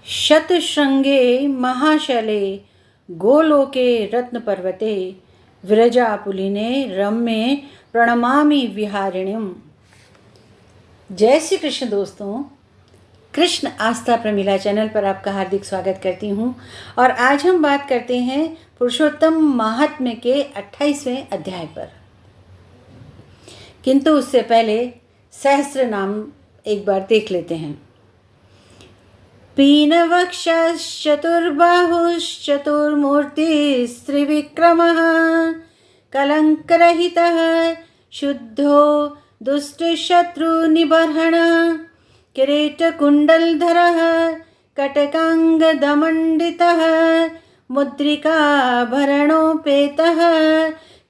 शतशृंगे महाशले गोलोके रत्नपर्वते विरजापुलिने रम्ये प्रणमामि विहारिणीम्। जय श्री कृष्ण दोस्तों, कृष्ण आस्था प्रमिला चैनल पर आपका हार्दिक स्वागत करती हूँ। और आज हम बात करते हैं पुरुषोत्तम महात्म्य के 28वें अध्याय पर। किंतु उससे पहले सहस्र नाम एक बार देख लेते हैं। पीनवक्षश्चतुर्बाहुश्चतुर्मूर्तिस्त्रिविक्रमः कलङ्करहितः शुद्धो दुष्टशत्रुनिबर्हणः किरीटकुण्डलधरः कटकाङ्गदमण्डितः मुद्रिकाभरणोपेतः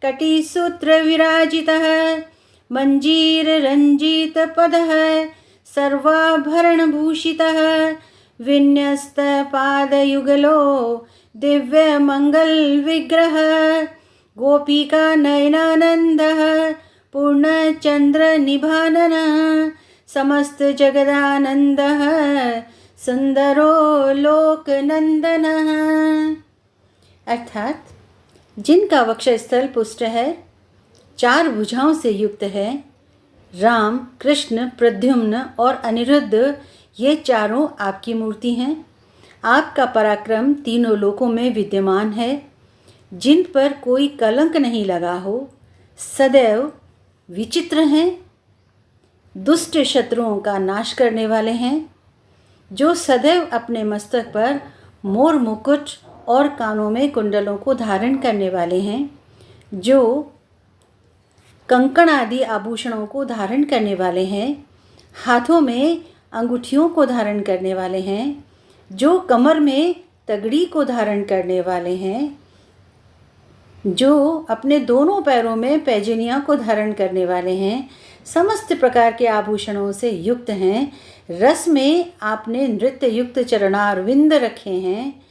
कटिसूत्रविराजितः मञ्जीररञ्जितपदः सर्वाभरणभूषितः विन्यस्तपादयुगलो दिव्यमङ्गलविग्रह गोपिकानयनानन्दः पूर्णचन्द्रनिभाननः समस्तजगदानन्दः सुन्दरो लोकनन्दनः। अर्थात जिनका वक्षस्थल पुष्ट है, चार भुजाओं से युक्त है, राम, कृष्ण, प्रद्युम्न और अनिरुद्ध, ये चारों आपकी मूर्ति हैं। आपका पराक्रम तीनों लोकों में विद्यमान है, जिन पर कोई कलंक नहीं लगा हो, सदैव विचित्र हैं, दुष्ट शत्रुओं का नाश करने वाले हैं, जो सदैव अपने मस्तक पर मोर मुकुट और कानों में कुंडलों को धारण करने वाले हैं, जो कंकण आदि आभूषणों को धारण करने वाले हैं, हाथों में अंगूठियों को धारण करने वाले हैं, जो कमर में तगड़ी को धारण करने वाले हैं, जो अपने दोनों पैरों में पैजनिया को धारण करने वाले हैं, समस्त प्रकार के आभूषणों से युक्त हैं, रस में आपने नृत्य युक्त चरणारविंद रखे हैं,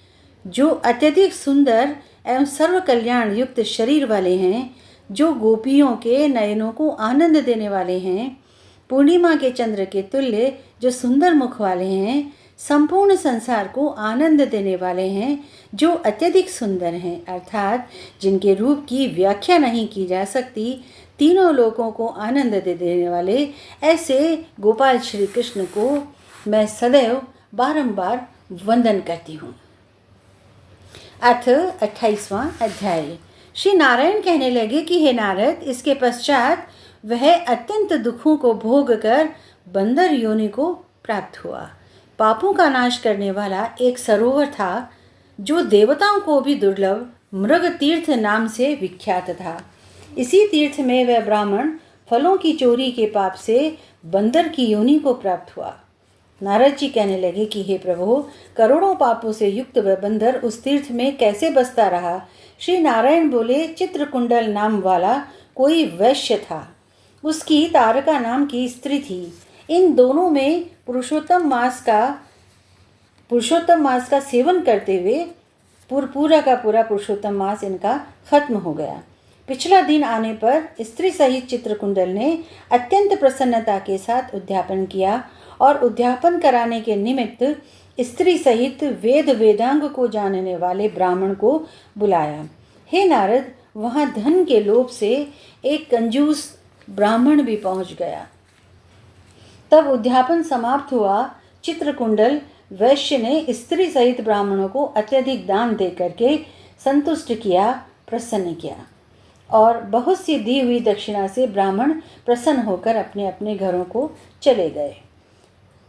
जो अत्यधिक सुंदर एवं सर्व कल्याण युक्त शरीर वाले हैं, जो गोपियों के नयनों को आनंद देने वाले हैं, पूर्णिमा के चंद्र के तुल्य जो सुंदर मुख वाले हैं, संपूर्ण संसार को आनंद देने वाले हैं, जो अत्यधिक सुंदर हैं, अर्थात जिनके रूप की व्याख्या नहीं की जा सकती, तीनों लोगों को आनंद दे देने वाले ऐसे गोपाल श्री कृष्ण को मैं सदैव बारंबार वंदन करती हूँ। अथ 28वां अध्याय। श्री नारायण कहने लगे कि हे नारद, इसके पश्चात वह अत्यंत दुखों को भोग कर बंदर योनि को प्राप्त हुआ। पापों का नाश करने वाला एक सरोवर था, जो देवताओं को भी दुर्लभ मृग तीर्थ नाम से विख्यात था। इसी तीर्थ में वह ब्राह्मण फलों की चोरी के पाप से बंदर की योनि को प्राप्त हुआ। नारद जी कहने लगे कि हे प्रभु, करोड़ों पापों से युक्त वह बंदर उस तीर्थ में कैसे बसता रहा? श्री नारायण बोले, चित्रकुंडल नाम वाला कोई वैश्य था, उसकी तारका नाम की स्त्री थी। इन दोनों में पुरुषोत्तम मास का सेवन करते हुए पूरा का पूरा पुरुषोत्तम मास इनका खत्म हो गया। पिछला दिन आने पर स्त्री सहित चित्रकुंडल ने अत्यंत प्रसन्नता के साथ उद्यापन किया और उद्यापन कराने के निमित्त स्त्री सहित वेद वेदांग को जानने वाले ब्राह्मण को बुलाया। हे नारद, वहाँ धन के लोभ से एक कंजूस ब्राह्मण भी पहुँच गया। तब उद्यापन समाप्त हुआ। चित्रकुंडल वैश्य ने स्त्री सहित ब्राह्मणों को अत्यधिक दान दे करके संतुष्ट किया, प्रसन्न किया, और बहुत सी दी हुई दक्षिणा से ब्राह्मण प्रसन्न होकर अपने अपने घरों को चले गए।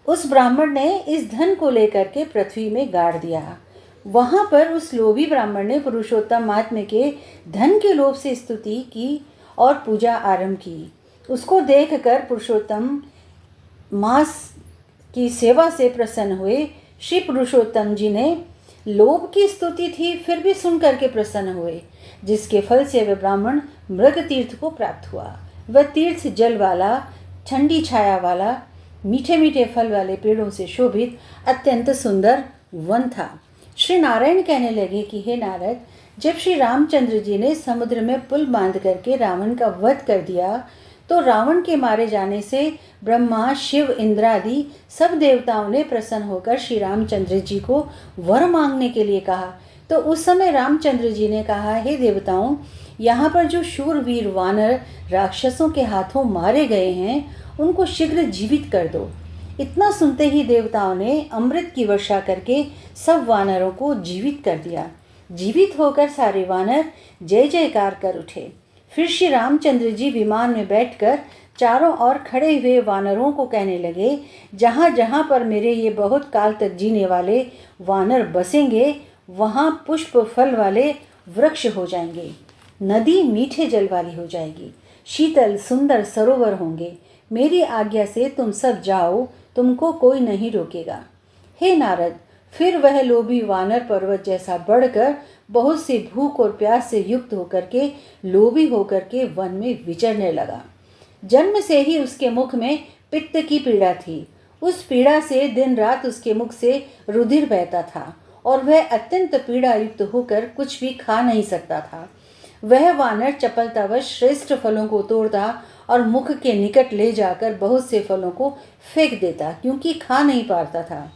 उस ब्राह्मण ने इस धन को लेकर के पृथ्वी में गाड़ दिया। वहाँ पर उस लोभी ब्राह्मण ने पुरुषोत्तम महात्म्य के धन के लोभ से स्तुति की और पूजा आरंभ की। उसको देखकर पुरुषोत्तम मास की सेवा से प्रसन्न हुए। श्री पुरुषोत्तम जी ने लोभ की स्तुति थी, फिर भी सुन करके प्रसन्न हुए, जिसके फल से वह ब्राह्मण मृग तीर्थ को प्राप्त हुआ। वह तीर्थ जल वाला, ठंडी छाया वाला, मीठे मीठे फल वाले पेड़ों से शोभित अत्यंत सुंदर वन था। श्री नारायण कहने लगे कि हे नारद, जब श्री रामचंद्र जी ने समुद्र में पुल बांध करके रावण का वध कर दिया, तो रावण के मारे जाने से ब्रह्मा, शिव, इंद्र आदि सब देवताओं ने प्रसन्न होकर श्री रामचंद्र जी को वर मांगने के लिए कहा। तो उस समय रामचंद्र जी ने कहा, हे देवताओं, यहाँ पर जो शूरवीर वानर राक्षसों के हाथों मारे गए हैं उनको शीघ्र जीवित कर दो। इतना सुनते ही देवताओं ने अमृत की वर्षा करके सब वानरों को जीवित कर दिया। जीवित होकर सारे वानर जय जयकार कर उठे। फिर श्री रामचंद्र जी विमान में बैठकर चारों ओर खड़े हुए वानरों को कहने लगे, जहाँ जहाँ पर मेरे ये बहुत काल तक जीने वाले वानर बसेंगे वहाँ पुष्प फल वाले वृक्ष हो जाएंगे, नदी मीठे जल वाली हो जाएगी, शीतल सुंदर सरोवर होंगे। मेरी आज्ञा से तुम सब जाओ, तुमको कोई नहीं रोकेगा। हे नारद, फिर वह लोभी वानर पर्वत जैसा बढ़कर बहुत सी भूख और प्यास से युक्त होकर के लोभी होकर के वन में विचरने लगा। जन्म से ही उसके मुख में पित्त की पीड़ा थी। उस पीड़ा से दिन रात उसके मुख से रुधिर बहता था और वह अत्यंत पीड़ा युक्त होकर कुछ भी खा नहीं सकता था। वह वानर चपलतावश श्रेष्ठ फलों को तोड़ता और मुख के निकट ले जाकर बहुत से फलों को फेंक देता, क्योंकि खा नहीं पाता था।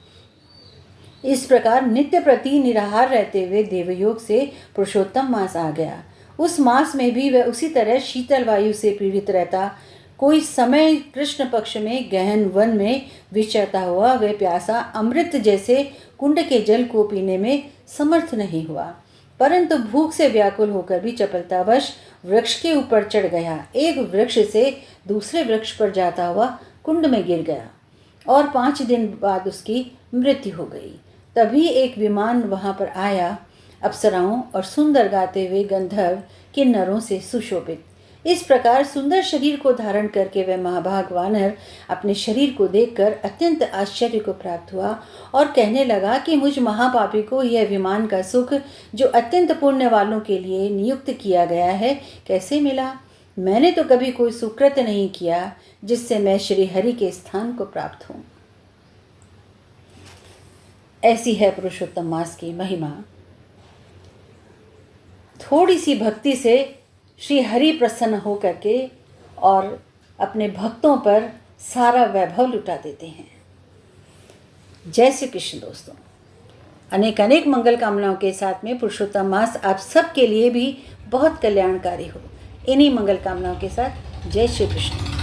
इस प्रकार नित्य प्रति निराहार रहते हुए देवयोग से पुरुषोत्तम मास आ गया। उस मास में भी वह उसी तरह शीतल वायु से पीड़ित रहता। कोई समय कृष्ण पक्ष में गहन वन में विचरता हुआ वह प्यासा अमृत जैसे कुंड के जल को पीने में समर्थ नहीं हुआ, परंतु भूख से व्याकुल होकर भी चपलतावश वृक्ष के ऊपर चढ़ गया। एक वृक्ष से दूसरे वृक्ष पर जाता हुआ कुंड में गिर गया और 5 दिन बाद उसकी मृत्यु हो गई। तभी एक विमान वहां पर आया, अप्सराओं और सुंदर गाते हुए गंधर्व किन्नरों से सुशोभित। इस प्रकार सुंदर शरीर को धारण करके वह महाभाग वानर अपने शरीर को देखकर अत्यंत आश्चर्य को प्राप्त हुआ और कहने लगा कि मुझ महापापी को यह विमान का सुख जो अत्यंत पुण्य वालों के लिए नियुक्त किया गया है कैसे मिला? मैंने तो कभी कोई सुकृत नहीं किया जिससे मैं श्री हरि के स्थान को प्राप्त हूँ। ऐसी है पुरुषोत्तम मास की महिमा। थोड़ी सी भक्ति से श्री हरि प्रसन्न हो करके और अपने भक्तों पर सारा वैभव लुटा देते हैं। जय श्री कृष्ण दोस्तों। अनेक अनेक मंगल कामनाओं के साथ में पुरुषोत्तम मास आप सब के लिए भी बहुत कल्याणकारी हो। इन्हीं मंगल कामनाओं के साथ जय श्री कृष्ण।